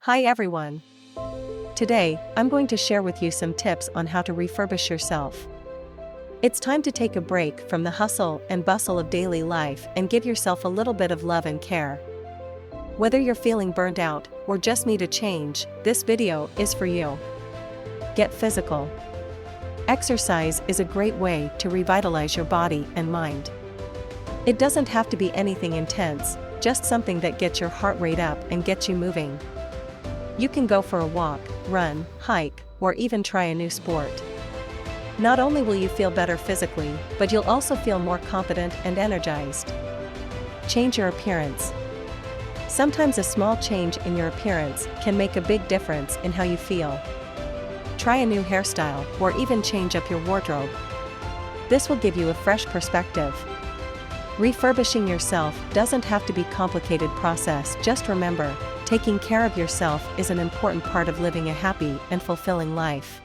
Hi everyone! Today, I'm going to share with you some tips on how to refurbish yourself. It's time to take a break from the hustle and bustle of daily life and give yourself a little bit of love and care. Whether you're feeling burnt out or just need a change, this video is for you. Get physical. Exercise is a great way to revitalize your body and mind. It doesn't have to be anything intense, just something that gets your heart rate up and gets you moving. You can go for a walk, run, hike, or even try a new sport. Not only will you feel better physically, but you'll also feel more confident and energized. Change your appearance. Sometimes a small change in your appearance can make a big difference in how you feel. Try a new hairstyle or even change up your wardrobe. This will give you a fresh perspective. Refurbishing yourself doesn't have to be a complicated process. Just remember, taking care of yourself is an important part of living a happy and fulfilling life.